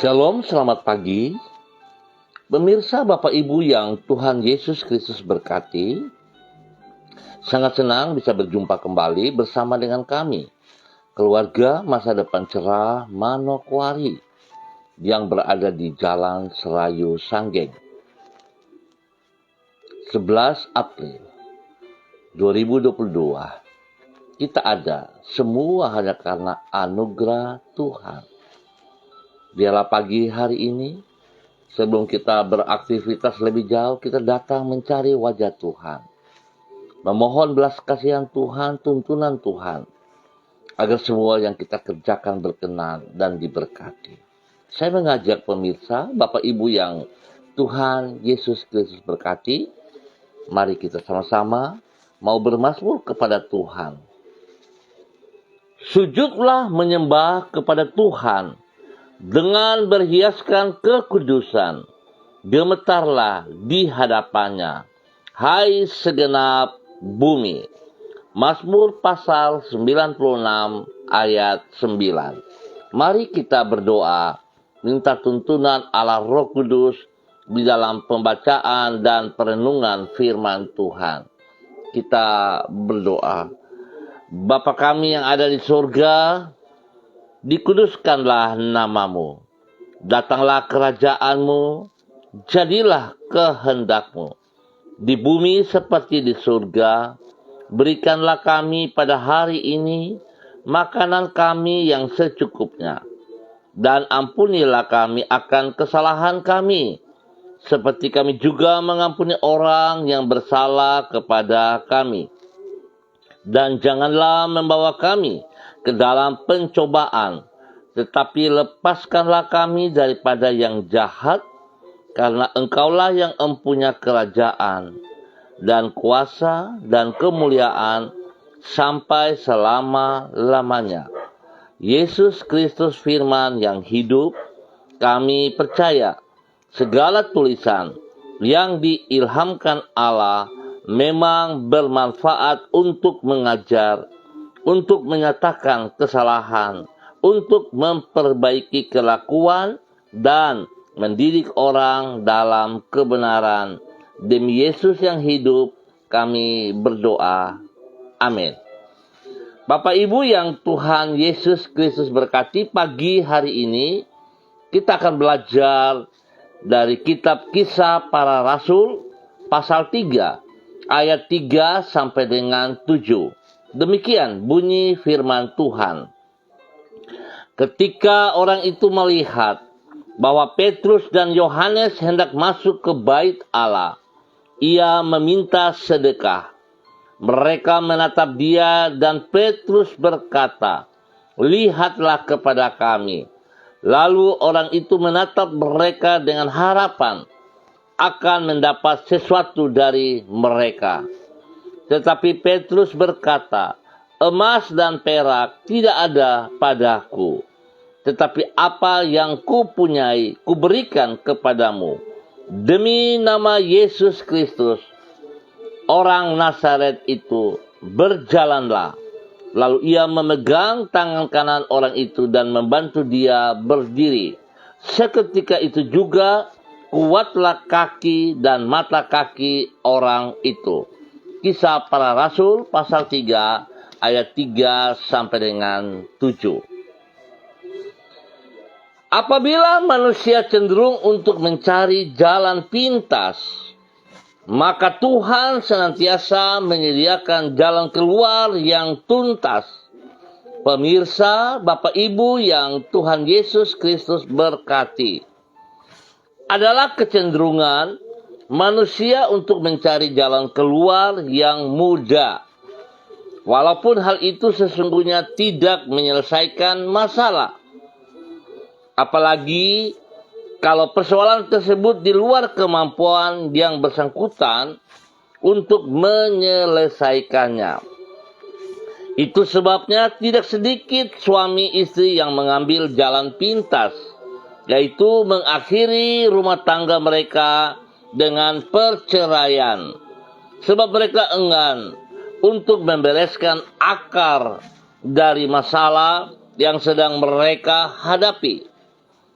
Shalom, selamat pagi. Pemirsa Bapak Ibu yang Tuhan Yesus Kristus berkati, sangat senang bisa berjumpa kembali bersama dengan kami, keluarga Masa Depan Cerah Manokwari, yang berada di Jalan Serayu Sanggeng. 11 April 2022, kita ada semua hanya karena anugerah Tuhan. Biarlah pagi hari ini, sebelum kita beraktivitas lebih jauh, kita datang mencari wajah Tuhan. Memohon belas kasihan Tuhan, tuntunan Tuhan, agar semua yang kita kerjakan berkenan dan diberkati. Saya mengajak pemirsa, Bapak Ibu yang Tuhan Yesus Kristus berkati, mari kita sama-sama mau bermazmur kepada Tuhan. Sujudlah menyembah kepada Tuhan, dengan berhiaskan kekudusan, gemetarlah di hadapannya, hai segenap bumi. Mazmur pasal 96 ayat 9. Mari kita berdoa, minta tuntunan Allah Roh Kudus di dalam pembacaan dan perenungan firman Tuhan. Kita berdoa. Bapa kami yang ada di surga, dikuduskanlah namamu, datanglah kerajaanmu, jadilah kehendakmu, di bumi seperti di surga. Berikanlah kami pada hari ini makanan kami yang secukupnya, dan ampunilah kami akan kesalahan kami, seperti kami juga mengampuni orang yang bersalah kepada kami. Dan janganlah membawa kami ke dalam pencobaan, tetapi lepaskanlah kami daripada yang jahat, karena Engkaulah yang empunya kerajaan dan kuasa dan kemuliaan sampai selama-lamanya. Yesus Kristus firman yang hidup, kami percaya segala tulisan yang diilhamkan Allah memang bermanfaat untuk mengajar, untuk menyatakan kesalahan, untuk memperbaiki kelakuan, dan mendidik orang dalam kebenaran. Demi Yesus yang hidup, kami berdoa. Amin. Bapak Ibu yang Tuhan Yesus Kristus berkati, pagi hari ini kita akan belajar dari kitab Kisah Para Rasul pasal 3 ayat 3 sampai dengan 7. Demikian bunyi firman Tuhan. Ketika orang itu melihat bahwa Petrus dan Yohanes hendak masuk ke bait Allah, ia meminta sedekah. Mereka menatap dia dan Petrus berkata, "Lihatlah kepada kami." Lalu orang itu menatap mereka dengan harapan akan mendapat sesuatu dari mereka. Tetapi Petrus berkata, "Emas dan perak tidak ada padaku, tetapi apa yang kupunyai kuberikan kepadamu. Demi nama Yesus Kristus, orang Nazaret itu, berjalanlah." Lalu ia memegang tangan kanan orang itu dan membantu dia berdiri. Seketika itu juga kuatlah kaki dan mata kaki orang itu. Kisah Para Rasul pasal 3 ayat 3 sampai dengan 7. Apabila manusia cenderung untuk mencari jalan pintas, maka Tuhan senantiasa menyediakan jalan keluar yang tuntas. Pemirsa, Bapak Ibu yang Tuhan Yesus Kristus berkati, adalah kecenderungan manusia untuk mencari jalan keluar yang mudah, walaupun hal itu sesungguhnya tidak menyelesaikan masalah. Apalagi kalau persoalan tersebut di luar kemampuan yang bersangkutan untuk menyelesaikannya. Itu sebabnya tidak sedikit suami istri yang mengambil jalan pintas, yaitu mengakhiri rumah tangga mereka dengan perceraian. Sebab mereka enggan untuk membereskan akar dari masalah yang sedang mereka hadapi.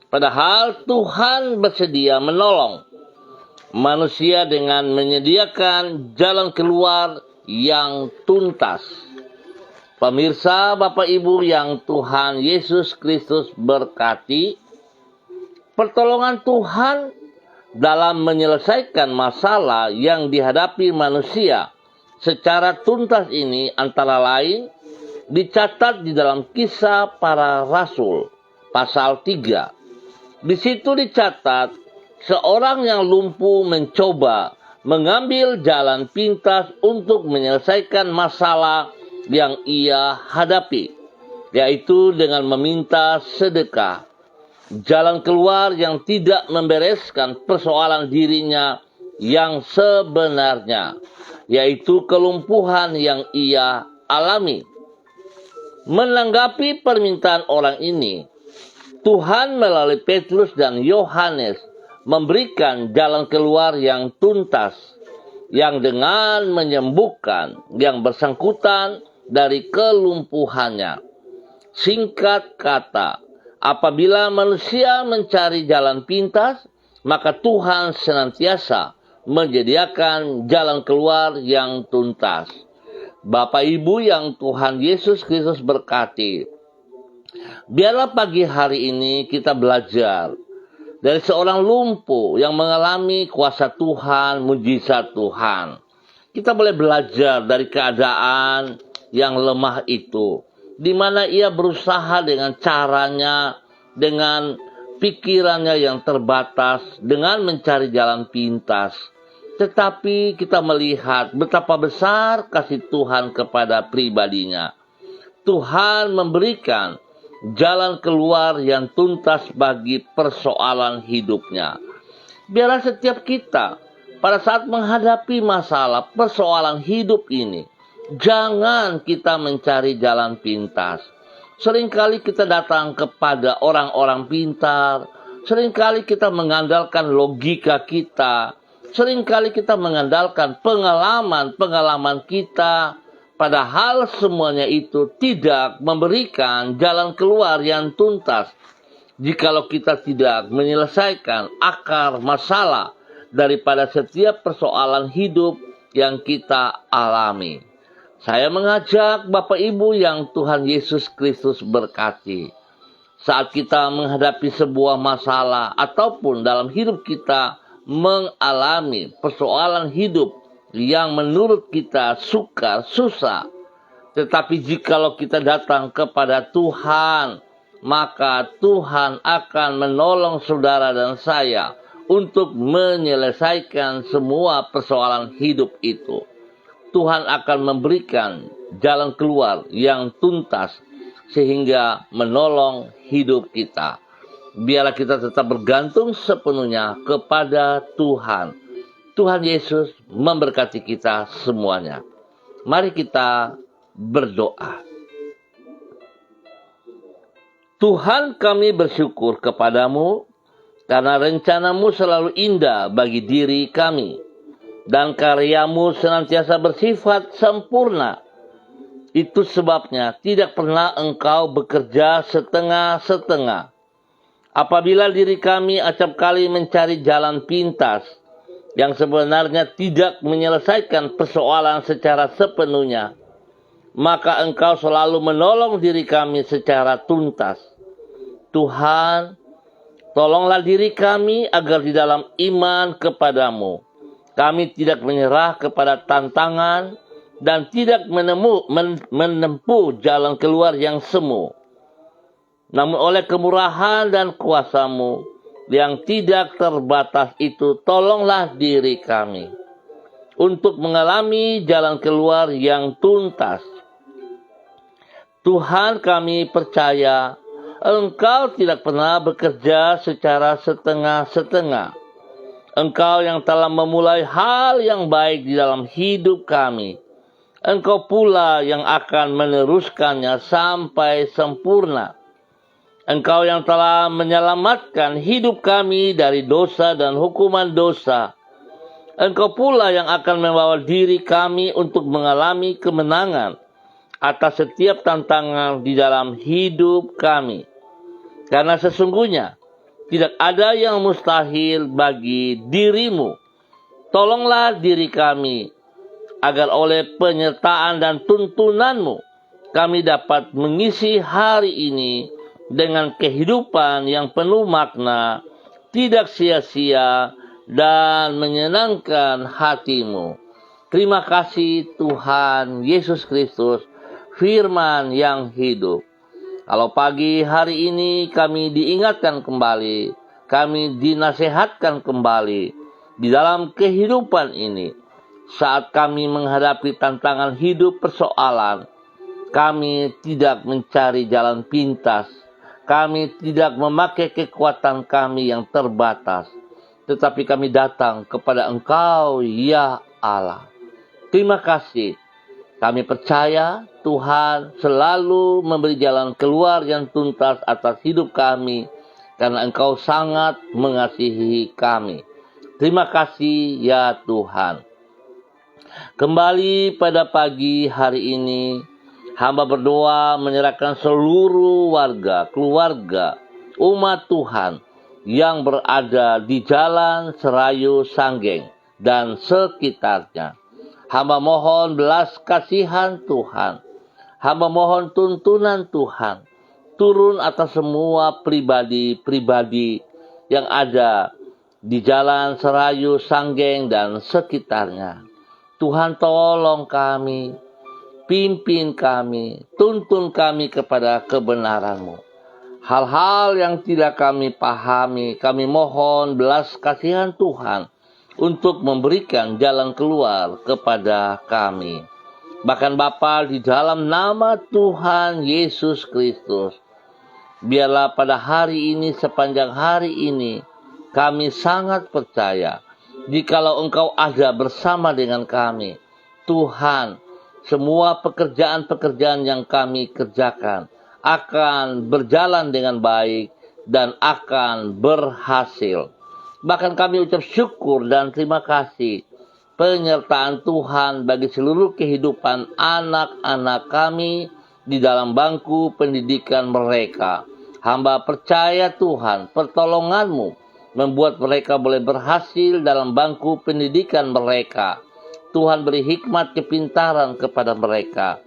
Padahal Tuhan bersedia menolong manusia dengan menyediakan jalan keluar yang tuntas. Pemirsa, Bapak Ibu yang Tuhan Yesus Kristus berkati, pertolongan Tuhan dalam menyelesaikan masalah yang dihadapi manusia secara tuntas ini antara lain dicatat di dalam Kisah Para Rasul pasal 3. Di situ dicatat seorang yang lumpuh mencoba mengambil jalan pintas untuk menyelesaikan masalah yang ia hadapi, yaitu dengan meminta sedekah. Jalan keluar yang tidak membereskan persoalan dirinya yang sebenarnya, yaitu kelumpuhan yang ia alami. Menanggapi permintaan orang ini, Tuhan melalui Petrus dan Yohanes memberikan jalan keluar yang tuntas, yang dengan menyembuhkan yang bersangkutan dari kelumpuhannya. Singkat kata, apabila manusia mencari jalan pintas, maka Tuhan senantiasa menyediakan jalan keluar yang tuntas. Bapak Ibu yang Tuhan Yesus Kristus berkati, biarlah pagi hari ini kita belajar dari seorang lumpuh yang mengalami kuasa Tuhan, mujizat Tuhan. Kita boleh belajar dari keadaan yang lemah itu, di mana ia berusaha dengan caranya, dengan pikirannya yang terbatas, dengan mencari jalan pintas. Tetapi kita melihat betapa besar kasih Tuhan kepada pribadinya. Tuhan memberikan jalan keluar yang tuntas bagi persoalan hidupnya. Biarlah setiap kita pada saat menghadapi masalah persoalan hidup ini, jangan kita mencari jalan pintas. Seringkali kita datang kepada orang-orang pintar, seringkali kita mengandalkan logika kita, seringkali kita mengandalkan pengalaman kita, padahal semuanya itu tidak memberikan jalan keluar yang tuntas jikalau kita tidak menyelesaikan akar masalah daripada setiap persoalan hidup yang kita alami. Saya mengajak Bapak Ibu yang Tuhan Yesus Kristus berkati, saat kita menghadapi sebuah masalah ataupun dalam hidup kita mengalami persoalan hidup yang menurut kita sukar, susah. Tetapi jikalau kita datang kepada Tuhan, maka Tuhan akan menolong saudara dan saya untuk menyelesaikan semua persoalan hidup itu. Tuhan akan memberikan jalan keluar yang tuntas sehingga menolong hidup kita. Biarlah kita tetap bergantung sepenuhnya kepada Tuhan. Tuhan Yesus memberkati kita semuanya. Mari kita berdoa. Tuhan, kami bersyukur kepadamu karena rencanamu selalu indah bagi diri kami, dan karyamu senantiasa bersifat sempurna. Itu sebabnya tidak pernah engkau bekerja setengah-setengah. Apabila diri kami acap kali mencari jalan pintas yang sebenarnya tidak menyelesaikan persoalan secara sepenuhnya, maka engkau selalu menolong diri kami secara tuntas. Tuhan, tolonglah diri kami agar di dalam iman kepadamu, kami tidak menyerah kepada tantangan dan tidak menempuh jalan keluar yang semu. Namun oleh kemurahan dan kuasa-Mu yang tidak terbatas itu, tolonglah diri kami untuk mengalami jalan keluar yang tuntas. Tuhan, kami percaya Engkau tidak pernah bekerja secara setengah-setengah. Engkau yang telah memulai hal yang baik di dalam hidup kami, Engkau pula yang akan meneruskannya sampai sempurna. Engkau yang telah menyelamatkan hidup kami dari dosa dan hukuman dosa. Engkau pula yang akan membawa diri kami untuk mengalami kemenangan atas setiap tantangan di dalam hidup kami. Karena sesungguhnya Tidak ada yang mustahil bagi dirimu. Tolonglah diri kami, agar oleh penyertaan dan tuntunanmu, kami dapat mengisi hari ini dengan kehidupan yang penuh makna, tidak sia-sia, dan menyenangkan hatimu. Terima kasih Tuhan Yesus Kristus, firman yang hidup. Kalau pagi hari ini kami diingatkan kembali, kami dinasehatkan kembali di dalam kehidupan ini, saat kami menghadapi tantangan hidup persoalan, kami tidak mencari jalan pintas, kami tidak memakai kekuatan kami yang terbatas, tetapi kami datang kepada Engkau, ya Allah. Terima kasih. Kami percaya Tuhan selalu memberi jalan keluar yang tuntas atas hidup kami, karena Engkau sangat mengasihi kami. Terima kasih ya Tuhan. Kembali pada pagi hari ini, hamba berdoa menyerahkan seluruh warga, keluarga, umat Tuhan yang berada di Jalan Serayu Sanggeng dan sekitarnya. Hamba mohon belas kasihan Tuhan. Hamba mohon tuntunan Tuhan turun atas semua pribadi-pribadi yang ada di Jalan Serayu Sanggeng dan sekitarnya. Tuhan tolong kami, pimpin kami, tuntun kami kepada kebenaran-Mu. Hal-hal yang tidak kami pahami, kami mohon belas kasihan Tuhan untuk memberikan jalan keluar kepada kami. Bahkan Bapa, di dalam nama Tuhan Yesus Kristus, biarlah pada hari ini, sepanjang hari ini, kami sangat percaya, jikalau Engkau ada bersama dengan kami, Tuhan, semua pekerjaan-pekerjaan yang kami kerjakan akan berjalan dengan baik dan akan berhasil. Bahkan kami ucap syukur dan terima kasih penyertaan Tuhan bagi seluruh kehidupan anak-anak kami di dalam bangku pendidikan mereka. Hamba percaya Tuhan, pertolongan-Mu membuat mereka boleh berhasil dalam bangku pendidikan mereka. Tuhan beri hikmat kepintaran kepada mereka.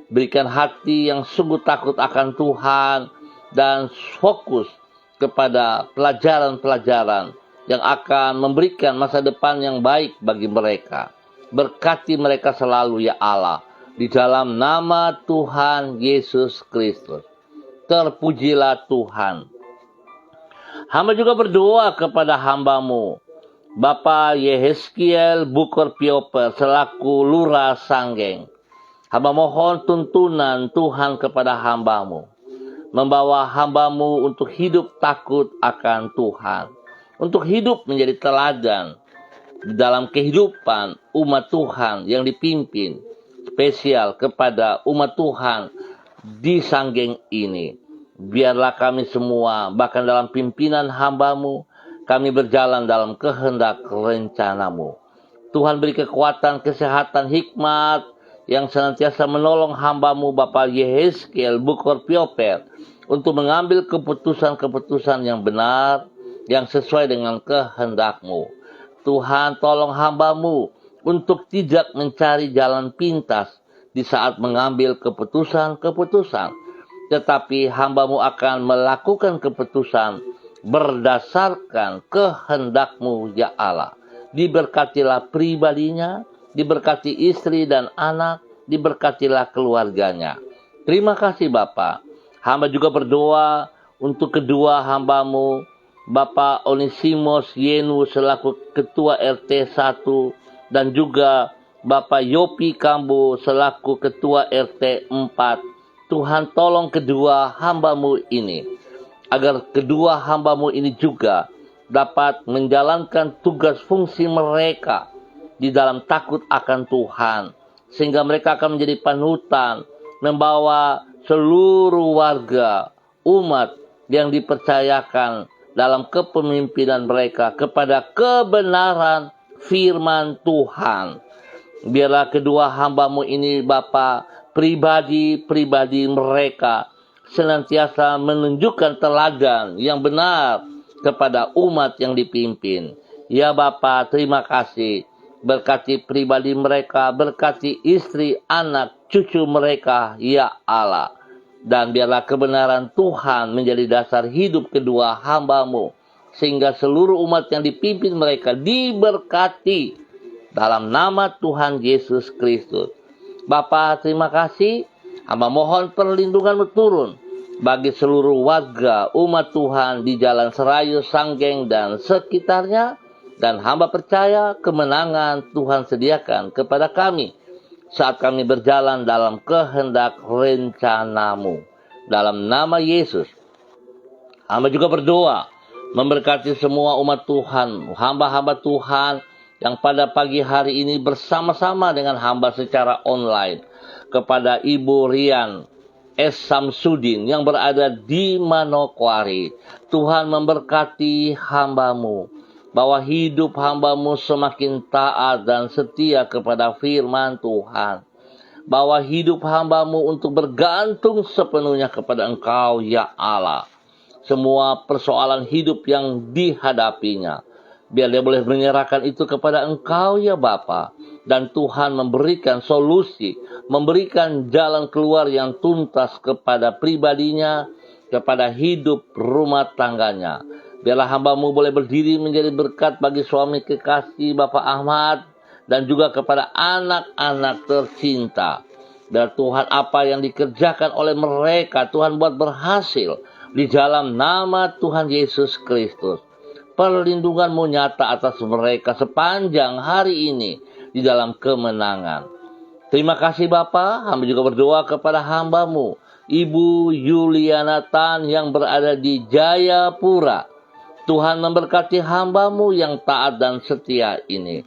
Berikan hati yang sungguh takut akan Tuhan dan fokus kepada pelajaran-pelajaran yang akan memberikan masa depan yang baik bagi mereka. Berkati mereka selalu ya Allah, di dalam nama Tuhan Yesus Kristus. Terpujilah Tuhan. Hamba juga berdoa kepada hamba-Mu, Bapak Yehezkiel Bukor Pioper selaku Lurah Sanggeng. Hamba mohon tuntunan Tuhan kepada hamba-Mu, membawa hamba-Mu untuk hidup takut akan Tuhan, untuk hidup menjadi teladan di dalam kehidupan umat Tuhan yang dipimpin spesial kepada umat Tuhan di Sanggeng ini. Biarlah kami semua, bahkan dalam pimpinan hamba-Mu, kami berjalan dalam kehendak rencana-Mu. Tuhan beri kekuatan, kesehatan, hikmat yang senantiasa menolong hamba-Mu Bapak Yehezkiel Bukor Pioper untuk mengambil keputusan-keputusan yang benar, yang sesuai dengan kehendak-Mu. Tuhan tolong hamba-Mu untuk tidak mencari jalan pintas di saat mengambil keputusan-keputusan, tetapi hamba-Mu akan melakukan keputusan berdasarkan kehendak-Mu ya Allah. Diberkatilah pribadinya, diberkati istri dan anak, diberkatilah keluarganya. Terima kasih Bapa. Hamba juga berdoa untuk kedua hamba-Mu, Bapak Onesimus Yenu selaku Ketua RT 1 dan juga Bapak Yopi Kambo selaku Ketua RT 4. Tuhan tolong kedua hamba-Mu ini, agar kedua hamba-Mu ini juga dapat menjalankan tugas fungsi mereka di dalam takut akan Tuhan, sehingga mereka akan menjadi panutan, membawa seluruh warga, umat yang dipercayakan dalam kepemimpinan mereka kepada kebenaran firman Tuhan. Biarlah kedua hamba-Mu ini Bapa, pribadi-pribadi mereka senantiasa menunjukkan teladan yang benar kepada umat yang dipimpin. Ya Bapa, terima kasih. Berkati pribadi mereka, berkati istri, anak, cucu mereka, ya Allah. Dan biarlah kebenaran Tuhan menjadi dasar hidup kedua hamba-Mu, sehingga seluruh umat yang dipimpin mereka diberkati dalam nama Tuhan Yesus Kristus. Bapa, terima kasih. Hamba mohon perlindungan-Mu turun bagi seluruh warga umat Tuhan di Jalan Serayu, Sanggeng, dan sekitarnya. Dan hamba percaya kemenangan Tuhan sediakan kepada kami saat kami berjalan dalam kehendak rencana-Mu. Dalam nama Yesus, hamba juga berdoa memberkati semua umat Tuhan, hamba-hamba Tuhan yang pada pagi hari ini bersama-sama dengan hamba secara online. Kepada Ibu Rian S. Samsudin yang berada di Manokwari, Tuhan memberkati hamba-Mu, bahwa hidup hamba-Mu semakin taat dan setia kepada firman Tuhan, bahwa hidup hamba-Mu untuk bergantung sepenuhnya kepada Engkau, ya Allah. Semua persoalan hidup yang dihadapinya, biar dia boleh menyerahkan itu kepada Engkau, ya Bapa. Dan Tuhan memberikan solusi, memberikan jalan keluar yang tuntas kepada pribadinya, kepada hidup rumah tangganya. Biarlah hamba-Mu boleh berdiri menjadi berkat bagi suami kekasih Bapak Ahmad, dan juga kepada anak-anak tercinta. Biar Tuhan apa yang dikerjakan oleh mereka, Tuhan buat berhasil di dalam nama Tuhan Yesus Kristus. Perlindungan-Mu nyata atas mereka sepanjang hari ini di dalam kemenangan. Terima kasih Bapa. Hamba juga berdoa kepada hamba-Mu, Ibu Yuliana Tan yang berada di Jayapura. Tuhan memberkati hamba-Mu yang taat dan setia ini,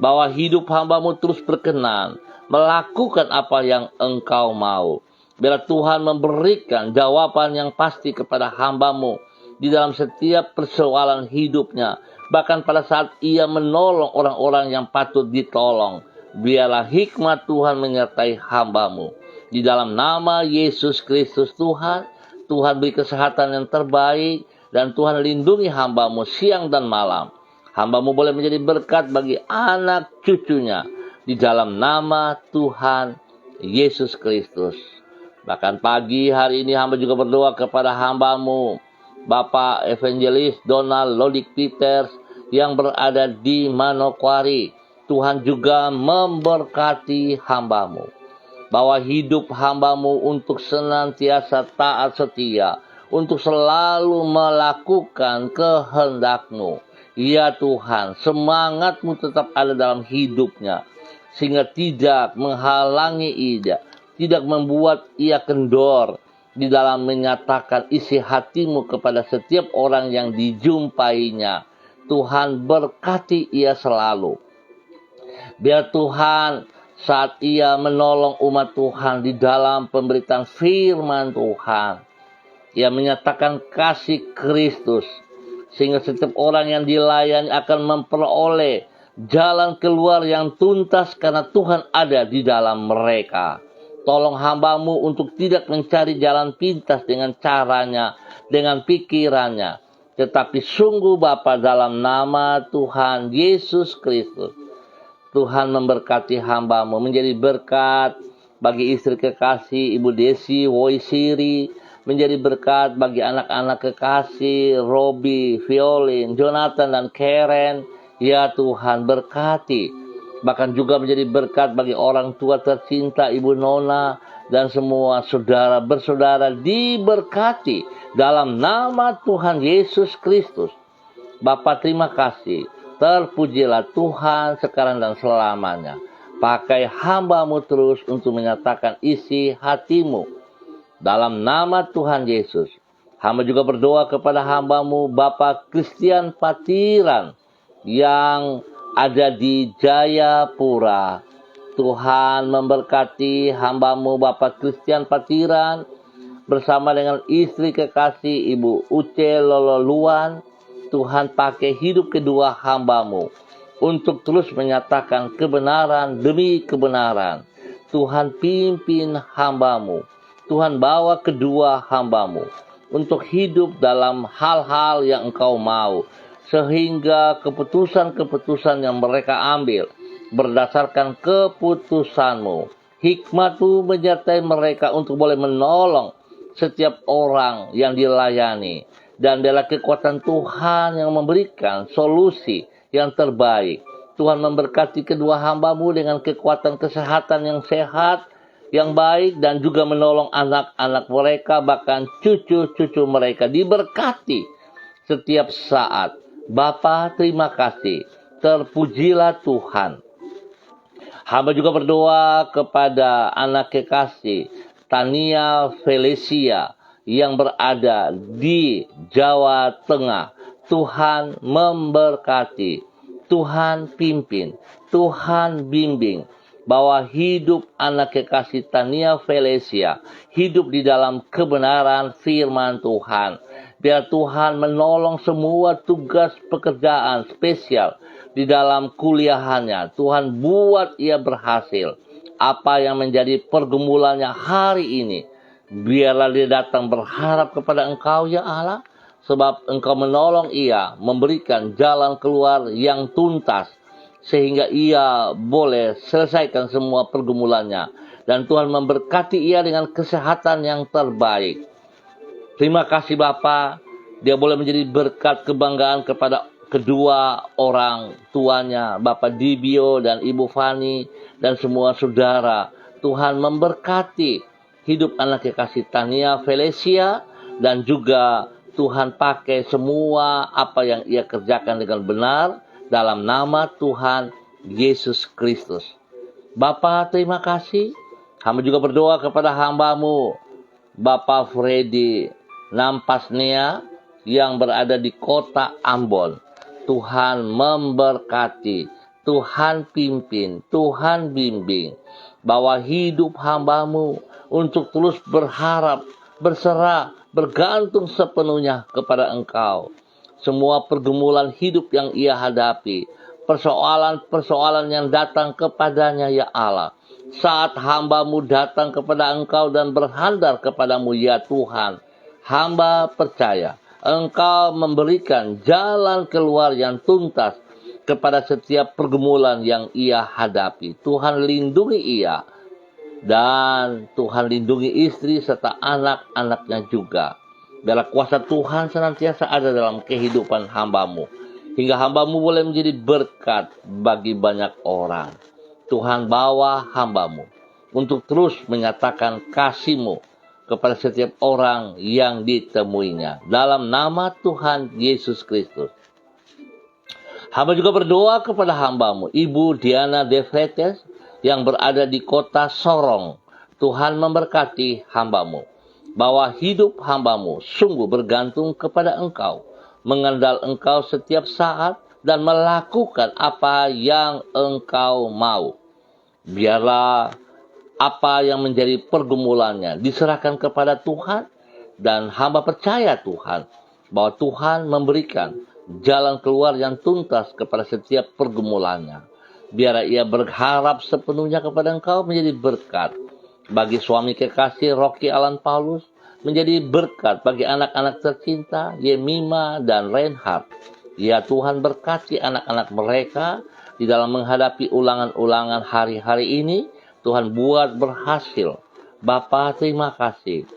bahwa hidup hamba-Mu terus berkenan melakukan apa yang Engkau mau. Biar Tuhan memberikan jawaban yang pasti kepada hamba-Mu di dalam setiap persoalan hidupnya. Bahkan pada saat ia menolong orang-orang yang patut ditolong, biarlah hikmat Tuhan menyertai hamba-Mu. Di dalam nama Yesus Kristus Tuhan, Tuhan beri kesehatan yang terbaik, dan Tuhan lindungi hamba-Mu siang dan malam. Hamba-Mu boleh menjadi berkat bagi anak cucunya, di dalam nama Tuhan Yesus Kristus. Bahkan pagi hari ini hamba juga berdoa kepada hamba-Mu, Bapak Evangelis Donald Lodik Peters yang berada di Manokwari. Tuhan juga memberkati hamba-Mu, bahwa hidup hamba-Mu untuk senantiasa taat setia, untuk selalu melakukan kehendak-Mu. Ya Tuhan, semangat-Mu tetap ada dalam hidupnya, sehingga tidak menghalangi ia, tidak membuat ia kendor di dalam menyatakan isi hati-Mu kepada setiap orang yang dijumpainya. Tuhan berkati ia selalu. Biar Tuhan saat ia menolong umat Tuhan di dalam pemberitaan firman Tuhan, ia menyatakan kasih Kristus, sehingga setiap orang yang dilayani akan memperoleh jalan keluar yang tuntas karena Tuhan ada di dalam mereka. Tolong hamba-Mu untuk tidak mencari jalan pintas dengan caranya, dengan pikirannya, tetapi sungguh Bapa, dalam nama Tuhan Yesus Kristus, Tuhan memberkati hamba-Mu menjadi berkat bagi istri kekasih Ibu Desi Woisiri, menjadi berkat bagi anak-anak kekasih Robi, Violin, Jonathan, dan Karen. Ya Tuhan, berkati. Bahkan juga menjadi berkat bagi orang tua tercinta Ibu Nona dan semua saudara bersaudara diberkati dalam nama Tuhan Yesus Kristus. Bapa, terima kasih. Terpujilah Tuhan sekarang dan selamanya. Pakai hamba-Mu terus untuk menyatakan isi hati-Mu. Dalam nama Tuhan Yesus, hamba juga berdoa kepada hamba-Mu, Bapak Christian Patiran, yang ada di Jayapura. Tuhan memberkati hamba-Mu, Bapak Christian Patiran, bersama dengan istri kekasih Ibu Uce Lololuan. Tuhan pakai hidup kedua hamba-Mu untuk terus menyatakan kebenaran demi kebenaran. Tuhan pimpin hamba-Mu. Tuhan bawa kedua hamba-Mu untuk hidup dalam hal-hal yang Engkau mau, sehingga keputusan-keputusan yang mereka ambil berdasarkan keputusan-Mu, hikmat-Mu menyertai mereka untuk boleh menolong setiap orang yang dilayani, dan biarlah kekuatan Tuhan yang memberikan solusi yang terbaik. Tuhan memberkati kedua hamba-Mu dengan kekuatan kesehatan yang sehat, yang baik, dan juga menolong anak-anak mereka, bahkan cucu-cucu mereka diberkati setiap saat. Bapa, terima kasih. Terpujilah Tuhan. Hamba juga berdoa kepada anak kekasih Tania Felicia yang berada di Jawa Tengah. Tuhan memberkati, Tuhan pimpin, Tuhan bimbing, bahwa hidup anak kekasih Tania Felicia hidup di dalam kebenaran firman Tuhan. Biar Tuhan menolong semua tugas pekerjaan spesial di dalam kuliahannya. Tuhan buat ia berhasil. Apa yang menjadi pergumulannya hari ini, biarlah dia datang berharap kepada Engkau ya Allah, sebab Engkau menolong ia, memberikan jalan keluar yang tuntas, sehingga ia boleh selesaikan semua pergumulannya. Dan Tuhan memberkati ia dengan kesehatan yang terbaik. Terima kasih Bapa, dia boleh menjadi berkat kebanggaan kepada kedua orang tuanya, Bapak Dibio dan Ibu Fani, dan semua saudara. Tuhan memberkati hidup anak kekasih Tania Felicia, dan juga Tuhan pakai semua apa yang ia kerjakan dengan benar, dalam nama Tuhan Yesus Kristus. Bapa, terima kasih. Hamba juga berdoa kepada hamba-Mu, Bapak Freddy Nampasnea, yang berada di kota Ambon. Tuhan memberkati, Tuhan pimpin, Tuhan bimbing, bahwa hidup hamba-Mu untuk terus berharap, berserah, bergantung sepenuhnya kepada Engkau. Semua pergumulan hidup yang ia hadapi, persoalan-persoalan yang datang kepadanya ya Allah, saat hamba-Mu datang kepada Engkau dan berhandar kepada-Mu ya Tuhan, hamba percaya Engkau memberikan jalan keluar yang tuntas kepada setiap pergumulan yang ia hadapi. Tuhan lindungi ia, dan Tuhan lindungi istri serta anak-anaknya juga. Biarlah kuasa Tuhan senantiasa ada dalam kehidupan hamba-Mu, hingga hamba-Mu boleh menjadi berkat bagi banyak orang. Tuhan bawa hamba-Mu untuk terus menyatakan kasih-Mu kepada setiap orang yang ditemuinya. Dalam nama Tuhan Yesus Kristus. Hamba juga berdoa kepada hamba-Mu, Ibu Diana De Vretes, yang berada di kota Sorong. Tuhan memberkati hamba-Mu, bahwa hidup hamba-Mu sungguh bergantung kepada Engkau, mengandal Engkau setiap saat, dan melakukan apa yang Engkau mau. Biarlah apa yang menjadi pergumulannya diserahkan kepada Tuhan, dan hamba percaya Tuhan, bahwa Tuhan memberikan jalan keluar yang tuntas kepada setiap pergumulannya. Biar ia berharap sepenuhnya kepada Engkau, menjadi berkat bagi suami kekasih Rocky Alan Paulus, menjadi berkat bagi anak-anak tercinta Yemima dan Reinhard. Ya Tuhan, berkati anak-anak mereka di dalam menghadapi ulangan-ulangan hari-hari ini. Tuhan buat berhasil. Bapa, terima kasih.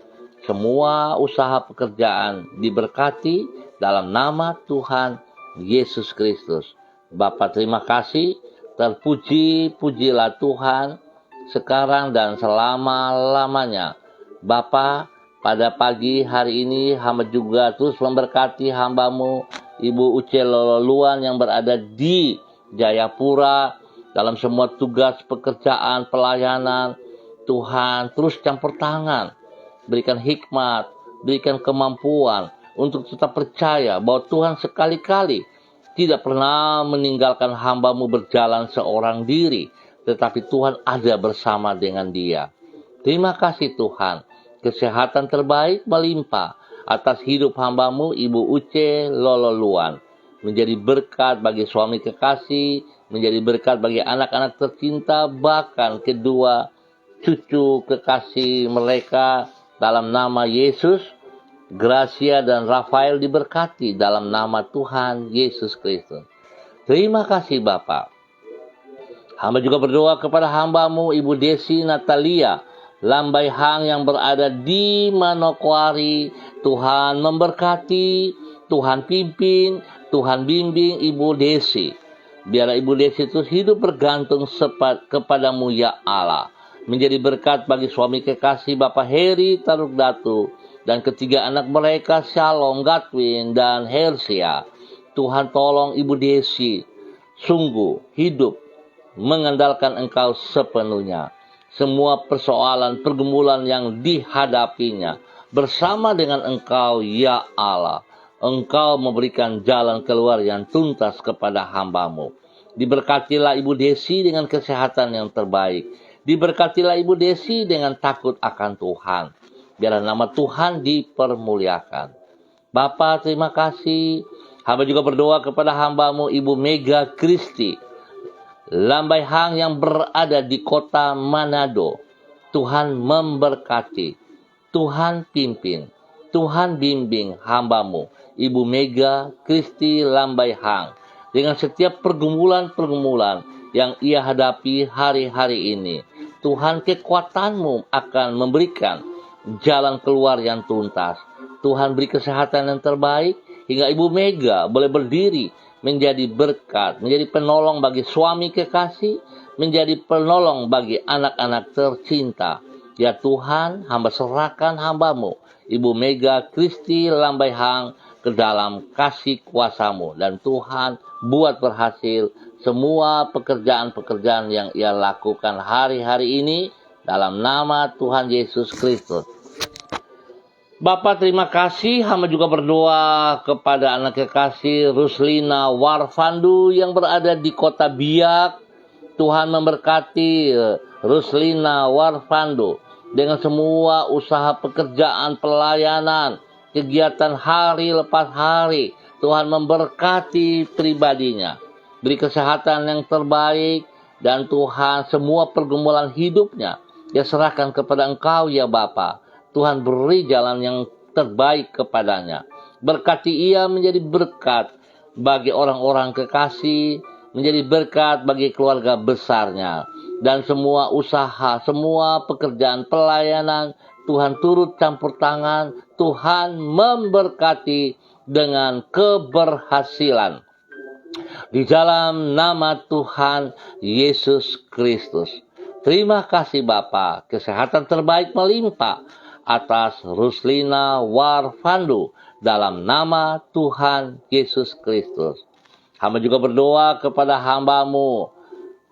Semua usaha pekerjaan diberkati dalam nama Tuhan Yesus Kristus. Bapa, terima kasih. Terpuji-pujilah Tuhan sekarang dan selama-lamanya. Bapa, pada pagi hari ini hamba juga terus memberkati hamba-Mu, Ibu Uce Lololuan, yang berada di Jayapura, dalam semua tugas pekerjaan, pelayanan. Tuhan terus campur tangan, berikan hikmat, berikan kemampuan untuk tetap percaya bahwa Tuhan sekali-kali tidak pernah meninggalkan hamba-Mu berjalan seorang diri, tetapi Tuhan ada bersama dengan dia. Terima kasih Tuhan, kesehatan terbaik melimpah atas hidup hamba-Mu, Ibu Uce Lololuan, menjadi berkat bagi suami kekasih, menjadi berkat bagi anak-anak tercinta, bahkan kedua cucu kekasih mereka, dalam nama Yesus. Gracia dan Rafael diberkati dalam nama Tuhan Yesus Kristus. Terima kasih Bapa. Hamba juga berdoa kepada hamba-Mu Ibu Desi Natalia Lambai Hang yang berada di Manokwari. Tuhan memberkati, Tuhan pimpin, Tuhan bimbing Ibu Desi. Biarlah Ibu Desi terus hidup bergantung kepadamu ya Allah. Menjadi berkat bagi suami kekasih Bapak Heri Taruk Datu dan ketiga anak mereka Shalom, Gatwin, dan Hersia. Tuhan tolong Ibu Desi sungguh hidup mengandalkan Engkau sepenuhnya. Semua persoalan pergumulan yang dihadapinya bersama dengan Engkau ya Allah. Engkau memberikan jalan keluar yang tuntas kepada hamba-Mu. Diberkatilah Ibu Desi dengan kesehatan yang terbaik. Diberkatilah Ibu Desi dengan takut akan Tuhan. Biarlah nama Tuhan dipermuliakan. Bapa, terima kasih. Hamba juga berdoa kepada hamba-Mu Ibu Mega Kristi Lambai Hang yang berada di kota Manado. Tuhan memberkati, Tuhan pimpin, Tuhan bimbing hamba-Mu Ibu Mega Kristi Lambai Hang dengan setiap pergumulan-pergumulan yang ia hadapi hari-hari ini. Tuhan, kekuatan-Mu akan memberikan jalan keluar yang tuntas. Tuhan beri kesehatan yang terbaik hingga Ibu Mega boleh berdiri menjadi berkat, menjadi penolong bagi suami kekasih, menjadi penolong bagi anak-anak tercinta. Ya Tuhan, hamba serahkan hamba-Mu Ibu Mega Kristi Lambai Hang ke dalam kasih kuasa-Mu. Dan Tuhan, buat berhasil semua pekerjaan-pekerjaan yang ia lakukan hari-hari ini dalam nama Tuhan Yesus Kristus. Bapak, terima kasih. Hamba juga berdoa kepada anak kekasih Ruslina Warfandu yang berada di kota Biak. Tuhan memberkati Ruslina Warfandu dengan semua usaha pekerjaan, pelayanan, kegiatan hari lepas hari. Tuhan memberkati pribadinya. Beri kesehatan yang terbaik. Dan Tuhan, semua pergumulan hidupnya dia serahkan kepada Engkau ya Bapa. Tuhan beri jalan yang terbaik kepadanya. Berkati ia menjadi berkat bagi orang-orang kekasih, menjadi berkat bagi keluarga besarnya. Dan semua usaha, semua pekerjaan pelayanan, Tuhan turut campur tangan, Tuhan memberkati dengan keberhasilan. Di dalam nama Tuhan Yesus Kristus. Terima kasih Bapa, kesehatan terbaik melimpah atas Ruslina Warfandu dalam nama Tuhan Yesus Kristus. Hamba juga berdoa kepada hamba-Mu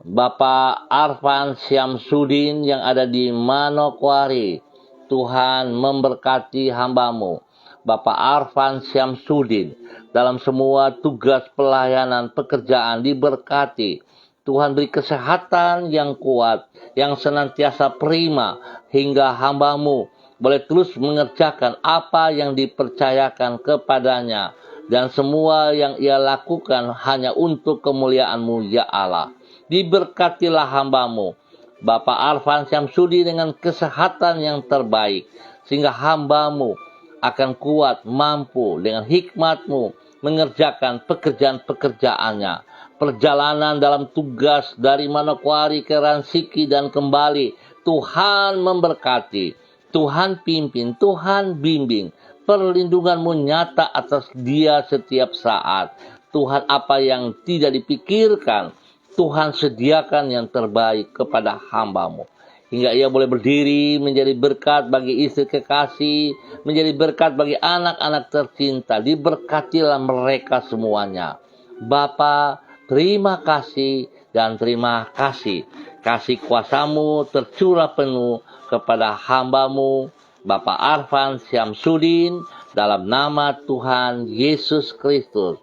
Bapak Arfan Syamsuddin yang ada di Manokwari. Tuhan memberkati hamba-Mu Bapak Arfan Syamsuddin dalam semua tugas pelayanan pekerjaan diberkati. Tuhan beri kesehatan yang kuat, yang senantiasa prima hingga hamba-Mu boleh terus mengerjakan apa yang dipercayakan kepadanya. Dan semua yang ia lakukan hanya untuk kemuliaan-Mu ya Allah. Diberkatilah hamba-Mu Bapak Arfan Syamsuddin dengan kesehatan yang terbaik. Sehingga hamba-Mu akan kuat, mampu dengan hikmat-Mu mengerjakan pekerjaan-pekerjaannya. Perjalanan dalam tugas dari Manokwari ke Ransiki dan kembali. Tuhan memberkati, Tuhan pimpin, Tuhan bimbing. Perlindungan-Mu nyata atas dia setiap saat. Tuhan, apa yang tidak dipikirkan, Tuhan sediakan yang terbaik kepada hamba-Mu. Hingga ia boleh berdiri menjadi berkat bagi istri kekasih, menjadi berkat bagi anak-anak tercinta. Diberkatilah mereka semuanya. Bapa, terima kasih dan terima kasih. Kasih kuasa-Mu tercurah penuh kepada hamba-Mu Bapak Arfan Syamsuddin dalam nama Tuhan Yesus Kristus.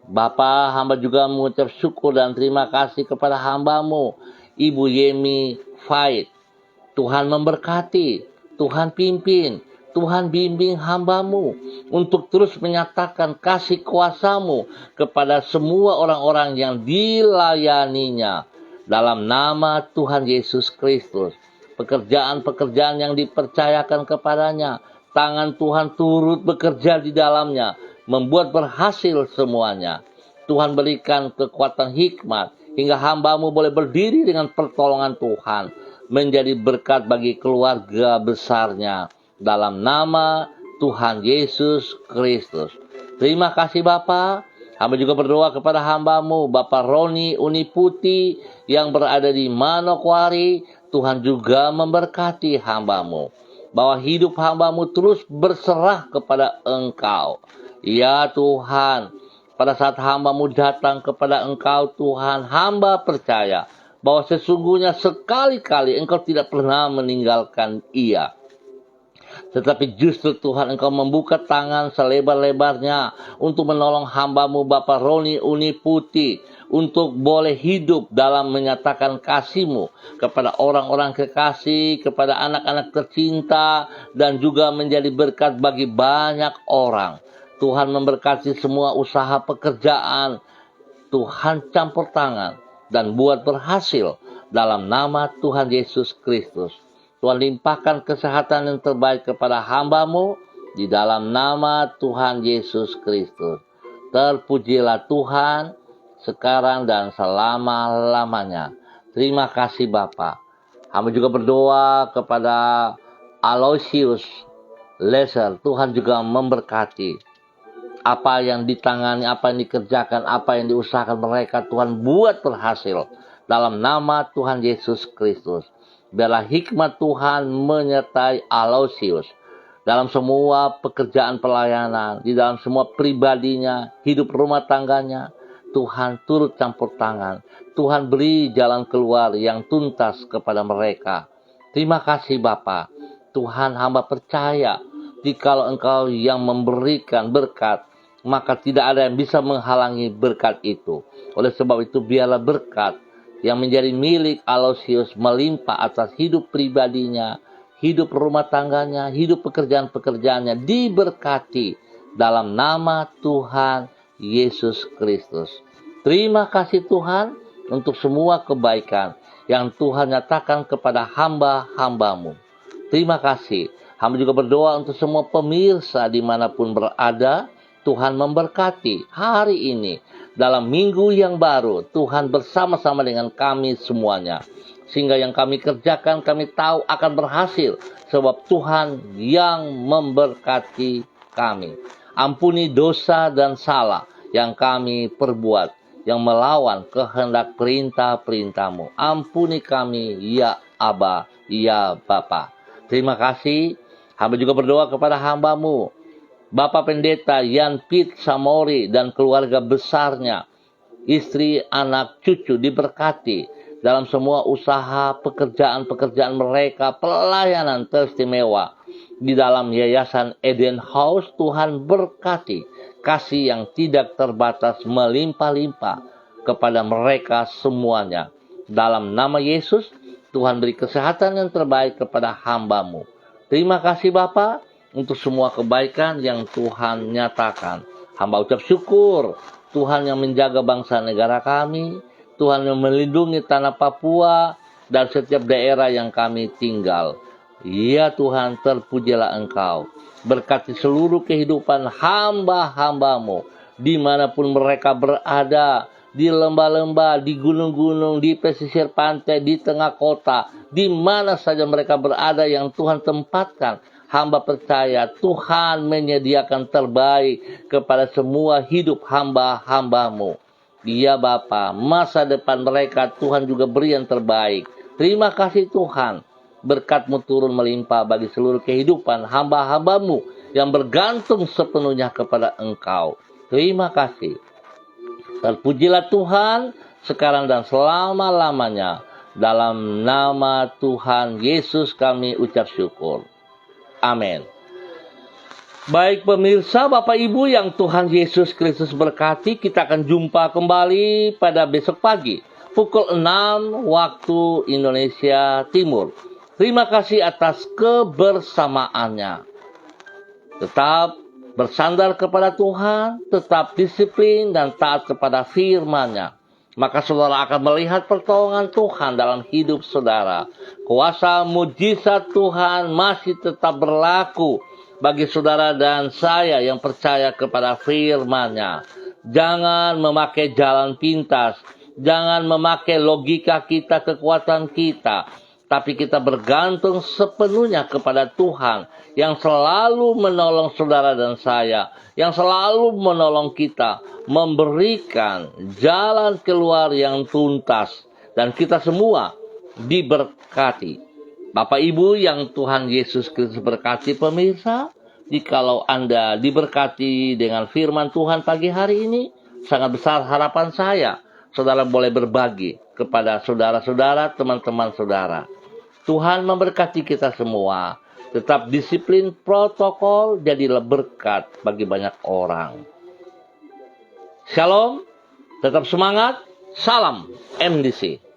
Bapa, hamba juga mengucap syukur dan terima kasih kepada hamba-Mu Ibu Yemi Faid. Tuhan memberkati, Tuhan pimpin, Tuhan bimbing hamba-Mu untuk terus menyatakan kasih kuasa-Mu kepada semua orang-orang yang dilayaninya. Dalam nama Tuhan Yesus Kristus, pekerjaan-pekerjaan yang dipercayakan kepadanya, tangan Tuhan turut bekerja di dalamnya, membuat berhasil semuanya. Tuhan berikan kekuatan hikmat, hingga hamba-Mu boleh berdiri dengan pertolongan Tuhan, menjadi berkat bagi keluarga besarnya. Dalam nama Tuhan Yesus Kristus. Terima kasih Bapa. Hamba juga berdoa kepada hamba-Mu, Bapak Roni Uniputi yang berada di Manokwari. Tuhan juga memberkati hamba-Mu, bahwa hidup hamba-Mu terus berserah kepada Engkau. Ya Tuhan, pada saat hamba-Mu datang kepada Engkau Tuhan, hamba percaya bahwa sesungguhnya sekali-kali Engkau tidak pernah meninggalkan ia. Tetapi justru Tuhan Engkau membuka tangan selebar-lebarnya untuk menolong hamba-Mu Bapak Roni Uniputi untuk boleh hidup dalam menyatakan kasih-Mu kepada orang-orang kekasih, kepada anak-anak tercinta, dan juga menjadi berkat bagi banyak orang. Tuhan memberkati semua usaha pekerjaan. Tuhan campur tangan dan buat berhasil dalam nama Tuhan Yesus Kristus. Tuhan limpahkan kesehatan yang terbaik kepada hamba-Mu di dalam nama Tuhan Yesus Kristus. Terpujilah Tuhan sekarang dan selama-lamanya. Terima kasih Bapa. Hamba juga berdoa kepada Aloysius Leser. Tuhan juga memberkati. Apa yang ditangani, apa yang dikerjakan, apa yang diusahakan mereka, Tuhan buat berhasil dalam nama Tuhan Yesus Kristus. Biarlah hikmat Tuhan menyertai Aloysius dalam semua pekerjaan pelayanan, di dalam semua pribadinya, hidup rumah tangganya. Tuhan turut campur tangan. Tuhan beri jalan keluar yang tuntas kepada mereka. Terima kasih Bapa. Tuhan, hamba percaya jikalau Engkau yang memberikan berkat, maka tidak ada yang bisa menghalangi berkat itu. Oleh sebab itu biarlah berkat yang menjadi milik Aloysius melimpah atas hidup pribadinya, hidup rumah tangganya, hidup pekerjaan-pekerjaannya diberkati dalam nama Tuhan Yesus Kristus. Terima kasih Tuhan untuk semua kebaikan yang Tuhan nyatakan kepada hamba-hamba-Mu. Terima kasih. Hamba juga berdoa untuk semua pemirsa dimanapun berada. Tuhan memberkati hari ini. Dalam minggu yang baru, Tuhan bersama-sama dengan kami semuanya. Sehingga yang kami kerjakan, kami tahu akan berhasil. Sebab Tuhan yang memberkati kami. Ampuni dosa dan salah yang kami perbuat, yang melawan kehendak perintah-perintah-Mu. Ampuni kami, ya Aba, ya Bapa. Terima kasih. Hamba juga berdoa kepada hamba-Mu, Bapak Pendeta Yan Pit Samori dan keluarga besarnya, istri, anak, cucu diberkati dalam semua usaha, pekerjaan-pekerjaan mereka, pelayanan teristimewa di dalam Yayasan Eden House. Tuhan berkati, kasih yang tidak terbatas melimpah-limpah kepada mereka semuanya. Dalam nama Yesus, Tuhan beri kesehatan yang terbaik kepada hamba-Mu. Terima kasih Bapa untuk semua kebaikan yang Tuhan nyatakan. Hamba ucap syukur Tuhan yang menjaga bangsa negara kami, Tuhan yang melindungi tanah Papua dan setiap daerah yang kami tinggal. Ya Tuhan, terpujilah Engkau. Berkati seluruh kehidupan hamba-hamba-Mu dimanapun mereka berada, di lembah-lembah, di gunung-gunung, di pesisir pantai, di tengah kota, di mana saja mereka berada yang Tuhan tempatkan. Hamba percaya Tuhan menyediakan terbaik kepada semua hidup hamba-hamba-Mu. Ya Bapa, masa depan mereka Tuhan juga beri yang terbaik. Terima kasih Tuhan. Berkat-Mu turun melimpah bagi seluruh kehidupan hamba-hamba-Mu yang bergantung sepenuhnya kepada Engkau. Terima kasih. Terpujilah Tuhan sekarang dan selama-lamanya. Dalam nama Tuhan Yesus kami ucap syukur. Amin. Baik pemirsa, Bapak Ibu yang Tuhan Yesus Kristus berkati, kita akan jumpa kembali pada besok pagi pukul 6 waktu Indonesia Timur. Terima kasih atas kebersamaannya. Tetap bersandar kepada Tuhan, tetap disiplin dan taat kepada firman-Nya. Maka saudara akan melihat pertolongan Tuhan dalam hidup saudara. Kuasa mujizat Tuhan masih tetap berlaku bagi saudara dan saya yang percaya kepada firman-Nya. Jangan memakai jalan pintas, jangan memakai logika kita, kekuatan kita, tapi kita bergantung sepenuhnya kepada Tuhan yang selalu menolong saudara dan saya, yang selalu menolong kita, memberikan jalan keluar yang tuntas, dan kita semua diberkati. Bapak Ibu yang Tuhan Yesus Kristus berkati, pemirsa, jikalau Anda diberkati dengan firman Tuhan pagi hari ini, sangat besar harapan saya, saudara boleh berbagi kepada saudara-saudara, teman-teman saudara. Tuhan memberkati kita semua. Tetap disiplin protokol, jadilah berkat bagi banyak orang. Shalom, tetap semangat, salam MDC.